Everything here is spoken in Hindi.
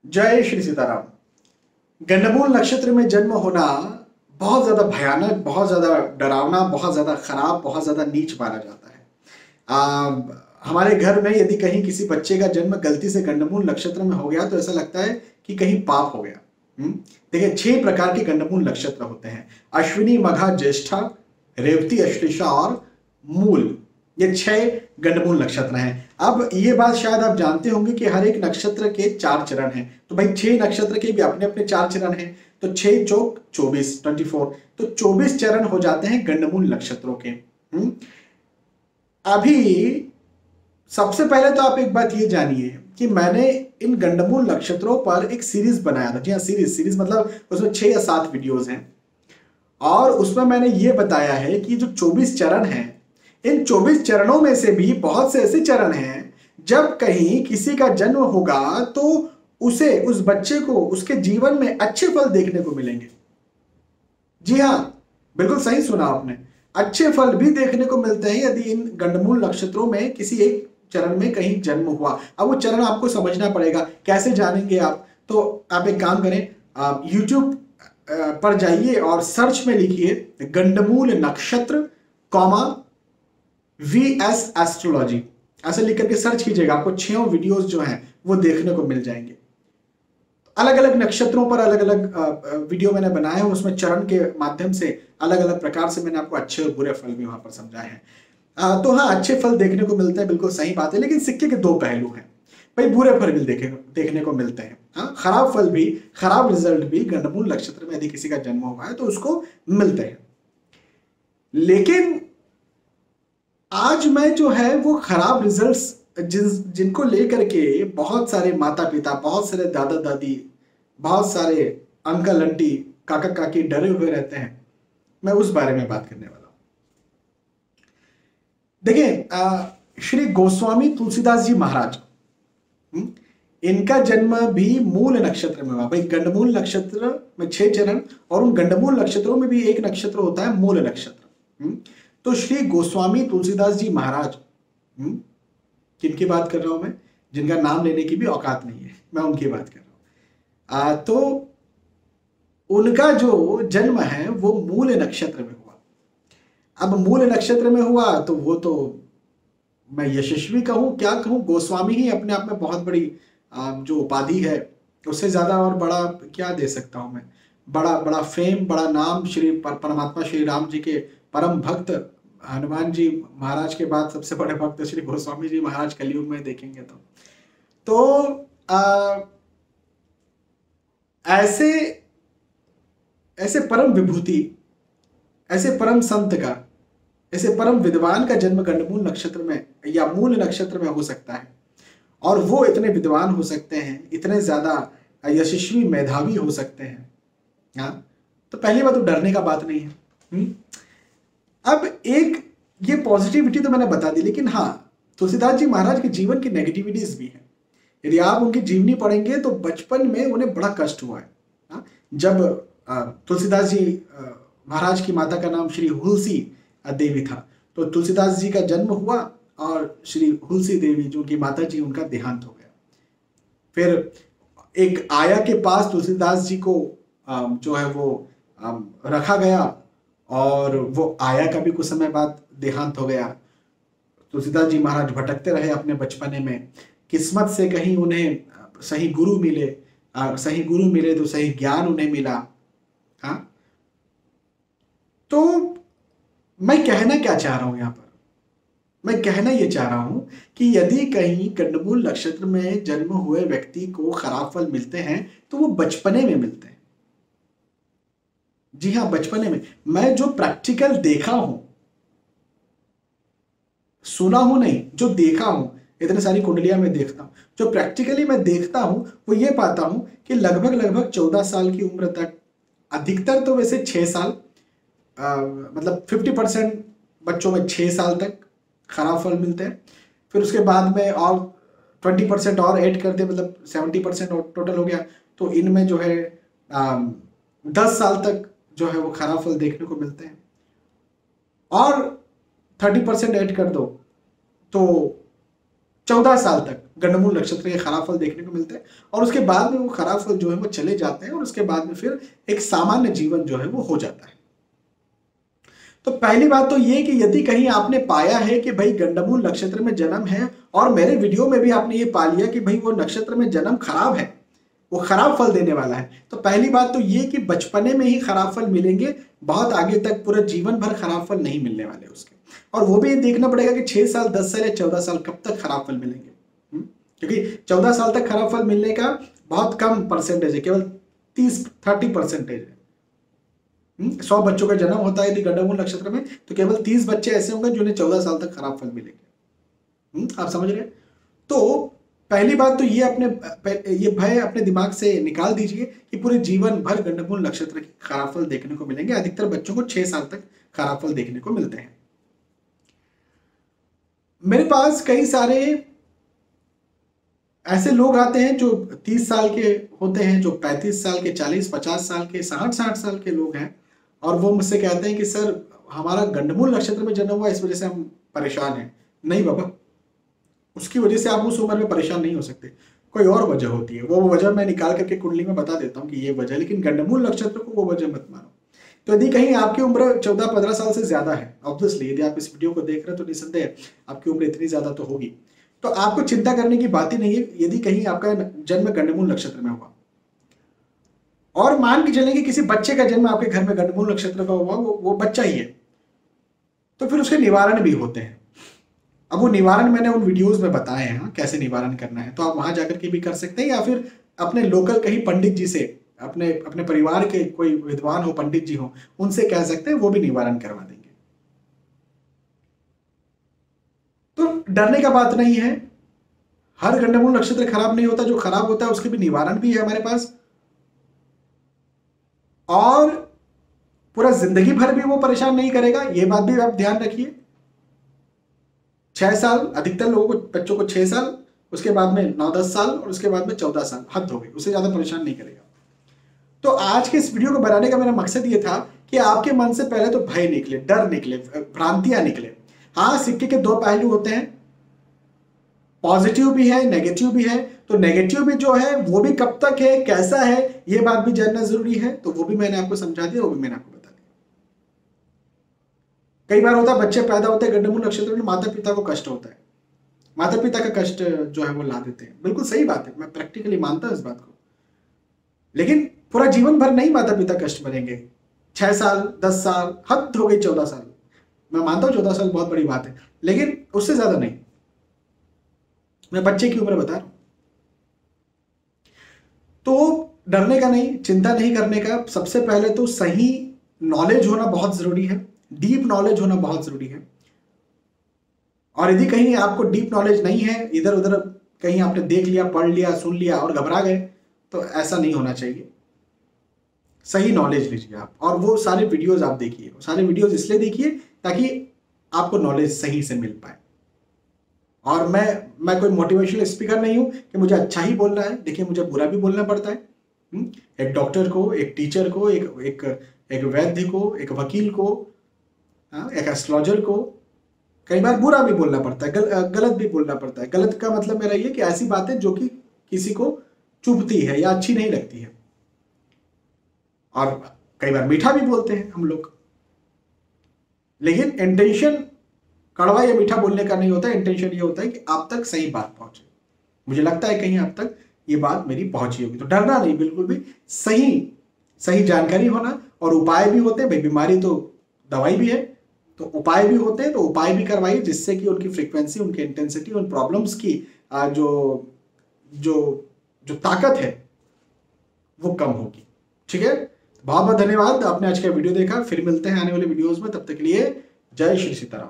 जय श्री सीताराम। गंडमूल नक्षत्र में जन्म होना बहुत ज्यादा भयानक, बहुत ज्यादा डरावना, बहुत ज्यादा खराब, बहुत ज्यादा नीच माना जाता है। हमारे घर में यदि कहीं किसी बच्चे का जन्म गलती से गंडमूल नक्षत्र में हो गया तो ऐसा लगता है कि कहीं पाप हो गया। देखिए, 6 प्रकार के गंडमूल नक्षत्र होते हैं। अश्विनी, मघा, ज्येष्ठा, रेवती, अश्लेषा और मूल। ये 6 गंडमूल नक्षत्र हैं। अब ये बात शायद आप जानते होंगे कि हर एक नक्षत्र के 4 चरण हैं। तो भाई 6 नक्षत्र के भी अपने अपने 4 चरण हैं। तो 6 चौक 24, 24, तो 24 चरण हो जाते हैं गंडमूल नक्षत्रों के। अभी सबसे पहले तो आप एक बात ये जानिए कि मैंने इन गंडमूल नक्षत्रों पर एक सीरीज बनाया था। जी हाँ, सीरीज मतलब उसमें 6 या 7 वीडियोस हैं और उसमें मैंने ये बताया है कि जो 24 चरण हैं, इन 24 चरणों में से भी बहुत से ऐसे चरण हैं जब कहीं किसी का जन्म होगा तो उसे, उस बच्चे को, उसके जीवन में अच्छे फल देखने को मिलेंगे। जी हाँ, बिल्कुल सही सुना आपने। अच्छे फल भी देखने को मिलते हैं यदि इन गंडमूल नक्षत्रों में किसी एक चरण में कहीं जन्म हुआ। अब वो चरण आपको समझना पड़ेगा। कैसे जानेंगे आप? तो आप एक काम करें, आप YouTube पर जाइए और सर्च में लिखिए गंडमूल नक्षत्र कॉमा VS एस्ट्रोलॉजी। ऐसे लिख करके सर्च कीजिएगा, आपको 6 वीडियोस जो हैं वो देखने को मिल जाएंगे। अलग अलग नक्षत्रों पर अलग अलग वीडियो मैंने बनाए हैं, उसमें चरण के माध्यम से अलग अलग प्रकार से मैंने आपको अच्छे और बुरे फल भी वहां पर समझाए हैं। तो हाँ, अच्छे फल देखने को मिलते हैं, बिल्कुल सही बात है, लेकिन सिक्के के 2 पहलू हैं। भाई बुरे फल भी देखने को मिलते हैं। हाँ, खराब फल भी, खराब रिजल्ट भी गंडमूल नक्षत्र में यदि किसी का जन्म हुआ है तो उसको मिलते हैं। लेकिन आज मैं जो है वो खराब रिजल्ट्स जिनको लेकर के बहुत सारे माता पिता, बहुत सारे दादा दादी, बहुत सारे अंकल आंटी, काका काकी डरे हुए रहते हैं, मैं उस बारे में बात करने वाला हूं। देखिए, श्री गोस्वामी तुलसीदास जी महाराज, इनका जन्म भी मूल नक्षत्र में हुआ। भाई गंडमूल नक्षत्र में 6 चरण और उन गंडमूल नक्षत्रों में भी एक नक्षत्र होता है मूल नक्षत्र। तो श्री गोस्वामी तुलसीदास जी महाराज, किनकी बात कर रहा हूं मैं? जिनका नाम लेने की भी औकात नहीं है, मैं उनकी बात कर रहा हूं। तो उनका जो जन्म है वो मूल नक्षत्र में हुआ। अब मूल नक्षत्र में हुआ तो वो तो मैं यशस्वी कहूं, क्या कहूं, गोस्वामी ही अपने आप में बहुत बड़ी जो उपाधि है, उससे ज्यादा और बड़ा क्या दे सकता हूं मैं? बड़ा बड़ा फेम, बड़ा नाम। श्री परमात्मा श्री राम जी के परम भक्त हनुमान जी महाराज के बाद सबसे बड़े भक्त श्री गोस्वामी जी महाराज कलयुग में देखेंगे तो ऐसे ऐसे परम विभूति, ऐसे परम संत का, ऐसे परम विद्वान का जन्म गंडमूल नक्षत्र में या मूल नक्षत्र में हो सकता है। और वो इतने विद्वान हो सकते हैं, इतने ज्यादा यशस्वी मेधावी हो सकते हैं। हाँ, तो पहली बात तो डरने का बात नहीं है। अब एक ये पॉजिटिविटी तो मैंने बता दी, लेकिन हाँ, तुलसीदास जी महाराज के जीवन की नेगेटिविटीज भी हैं। यदि आप उनकी जीवनी पढ़ेंगे तो बचपन में उन्हें बड़ा कष्ट हुआ है। जब तुलसीदास जी महाराज की माता का नाम श्री हुलसी देवी था, तो तुलसीदास जी का जन्म हुआ और श्री हुलसी देवी जो उनकी माता जी, उनका देहांत हो गया। फिर एक आया के पास तुलसीदास जी को जो है वो रखा गया और वो आया का भी कुछ समय बाद देहांत हो गया। तुलसीदास जी महाराज भटकते रहे अपने बचपने में। किस्मत से कहीं उन्हें सही गुरु मिले, सही गुरु मिले तो सही ज्ञान उन्हें मिला। हाँ, तो मैं कहना क्या चाह रहा हूं यहां पर? मैं कहना यह चाह रहा हूं कि यदि कहीं गंडमूल नक्षत्र में जन्म हुए व्यक्ति को खराब फल मिलते हैं तो वो बचपने में मिलते हैं। जी हाँ, बचपने में। मैं जो प्रैक्टिकल देखा हूं, सुना हूं नहीं, जो देखा हूं, इतने सारी कुंडलियां में देखता हूं, जो प्रैक्टिकली मैं देखता हूं वो ये पाता हूं कि लगभग लगभग 14 साल की उम्र तक, अधिकतर तो वैसे 6 साल, मतलब 50% बच्चों में 6 साल तक खराब फल मिलते हैं। फिर उसके बाद में और 20% और ऐड करते, मतलब 70% टोटल हो गया। तो इनमें जो है 10 साल तक जो है वो खराब फल देखने को मिलते हैं। और 30% ऐड कर दो तो 14 साल तक गंडमूल नक्षत्र के खराब फल देखने को मिलते हैं, और उसके बाद में वो खराब फल जो है वो चले जाते हैं, और उसके बाद में फिर एक सामान्य जीवन जो है वो हो जाता है। तो पहली बात तो ये कि यदि कहीं आपने पाया है कि भाई गंडमूल नक्षत्र में जन्म है, और मेरे वीडियो में भी आपने ये पा लिया कि भाई वो नक्षत्र में जन्म खराब है, वो खराब फल देने वाला है, तो पहली बात तो ये कि बचपने में ही खराब फल मिलेंगे, बहुत आगे तक पूरा जीवन भर खराब फल नहीं मिलने वाले उसके। और वो भी देखना पड़ेगा कि 6 साल, 10 साल या 14 साल कब तक खराब फल मिलेंगे, क्योंकि 14 साल तक खराब फल मिलने का बहुत कम परसेंटेज है, केवल 30% है। 100 बच्चों का जन्म होता है यदि गंडमूल नक्षत्र में, तो केवल 30 बच्चे ऐसे होंगे जिन्हें 14 साल तक खराब फल मिलेंगे। आप समझ रहे हैं? तो पहली बात तो ये भय अपने दिमाग से निकाल दीजिए कि पूरे जीवन भर गंडमूल नक्षत्र के खराब फल देखने को मिलेंगे। अधिकतर बच्चों को 6 साल तक खराब फल देखने को मिलते हैं। मेरे पास कई सारे ऐसे लोग आते हैं जो 30 साल के होते हैं, जो 35 साल के, 40, 50 साल के, 60 साल के लोग हैं, और वो मुझसे कहते हैं कि सर हमारा गंडमूल नक्षत्र में जन्म हुआ, इस वजह से हम परेशान हैं। नहीं बाबा, उसकी वजह से आप उस उम्र में परेशान नहीं हो सकते, कोई और वजह होती है। वो वजह मैं निकाल करके कुंडली में बता देता हूँ कि ये वजह, लेकिन गंडमूल नक्षत्र को वो वजह मत मानो। तो यदि कहीं आपकी उम्र 14-15 साल से ज्यादा है, ऑब्वियसली यदि आप इस वीडियो को देख रहे हैं तो निसंदेह आपकी उम्र इतनी ज्यादा तो होगी, तो आपको चिंता करने की बात ही नहीं है यदि कहीं आपका जन्म गंडमूल नक्षत्र में हुआ। और मान के चलें कि किसी बच्चे का जन्म आपके घर में गंडमूल नक्षत्र का हुआ, वो बच्चा ही है, तो फिर उसके निवारण भी होते हैं। अब वो निवारण मैंने उन वीडियोस में बताए हैं कैसे निवारण करना है, तो आप वहां जाकर के भी कर सकते हैं, या फिर अपने लोकल कहीं पंडित जी से, अपने परिवार के कोई विद्वान हो, पंडित जी हो, उनसे कह सकते हैं, वो भी निवारण करवा देंगे। तो डरने का बात नहीं है, हर गंडमूल नक्षत्र खराब नहीं होता, जो खराब होता है उसके भी निवारण भी है हमारे पास, और पूरा जिंदगी भर भी वो परेशान नहीं करेगा, ये बात भी आप ध्यान रखिए। 6 साल, अधिकतर लोगों को, बच्चों को 6 साल, उसके बाद में 9-10 साल, और उसके बाद में 14 साल, हद हो गई, उससे ज्यादा परेशान नहीं करेगा। तो आज के इस वीडियो को बनाने का मेरा मकसद ये था कि आपके मन से पहले तो भय निकले, डर निकले, भ्रांतियां निकले। हाँ, सिक्के के 2 पहलू होते हैं, पॉजिटिव भी है, नेगेटिव भी है। तो नेगेटिव भी जो है वो भी कब तक है, कैसा है, ये बात भी जानना जरूरी है, तो वो भी मैंने आपको समझा दिया, वो भी मैंने आपको बता दिया। कई बार होता है बच्चे पैदा होते हैं गंडमूल नक्षत्र में, माता पिता को कष्ट होता है, माता पिता का कष्ट जो है वो ला देते हैं। बिल्कुल सही बात है, मैं प्रैक्टिकली मानता हूं इस बात को, लेकिन पूरा जीवन भर नहीं माता पिता कष्ट भरेंगे। 6 साल, 10 साल, हद हो गई 14 साल। मैं मानता हूं 14 साल बहुत बड़ी बात है, लेकिन उससे ज्यादा नहीं। मैं बच्चे की उम्र बता रहा हूं। तो डरने का नहीं, चिंता नहीं करने का। सबसे पहले तो सही नॉलेज होना बहुत जरूरी है, डीप नॉलेज होना बहुत जरूरी है। और यदि कहीं आपको डीप नॉलेज नहीं है, इधर उधर कहीं आपने देख लिया, पढ़ लिया, सुन लिया और घबरा गए, तो ऐसा नहीं होना चाहिए। सही नॉलेज लीजिए आप, और वो सारे वीडियोस आप देखिए। सारे वीडियोस इसलिए देखिए ताकि आपको नॉलेज सही से मिल पाए। और मैं कोई मोटिवेशनल स्पीकर नहीं हूं कि मुझे अच्छा ही बोलना है। देखिए, मुझे बुरा भी बोलना पड़ता है। एक डॉक्टर को, एक टीचर को, एक वैद्य को, एक वकील को, एक एस्ट्रोलॉजर को कई बार बुरा भी बोलना पड़ता है, गलत भी बोलना पड़ता है। गलत का मतलब मेरा ये कि ऐसी बातें जो कि किसी को चुभती है या अच्छी नहीं लगती है। और कई बार मीठा भी बोलते हैं हम लोग, लेकिन इंटेंशन कड़वा या मीठा बोलने का नहीं होता। इंटेंशन ये होता है कि आप तक सही बात पहुंचे। मुझे लगता है कहीं आप तक ये बात मेरी पहुंची होगी, तो डरना नहीं, बिल्कुल भी। सही जानकारी होना, और उपाय भी होते हैं भाई। बीमारी तो दवाई भी है, तो उपाय भी होते हैं, तो उपाय भी करवाइए, जिससे कि उनकी फ्रीक्वेंसी, उनकी इंटेंसिटी, उन प्रॉब्लम्स की जो ताकत है वो कम होगी। ठीक है, बहुत बहुत धन्यवाद। आपने आज का वीडियो देखा, फिर मिलते हैं आने वाले वीडियोस में। तब तक के लिए जय श्री सीताराम।